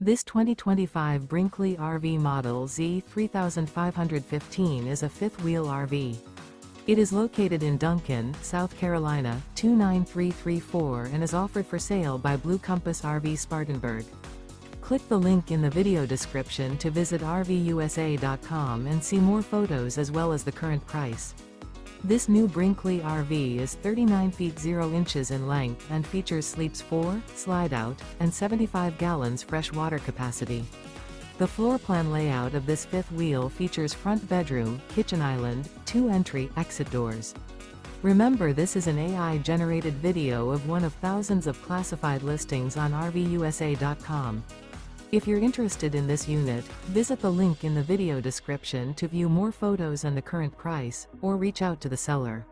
This 2025 Brinkley RV Model Z 3515 is a fifth-wheel RV. It is located in Duncan, South Carolina, 29334 and is offered for sale by Blue Compass RV Spartanburg. Click the link in the video description to visit RVUSA.com and see more photos as well as the current price. This new Brinkley RV is 39 feet 0 inches in length and features sleeps 4, slide-out, and 75 gallons fresh water capacity. The floor plan layout of this fifth wheel features front bedroom, kitchen island, 2 entry/exit doors. Remember, this is an AI-generated video of one of thousands of classified listings on RVUSA.com. If you're interested in this unit, visit the link in the video description to view more photos and the current price, or reach out to the seller.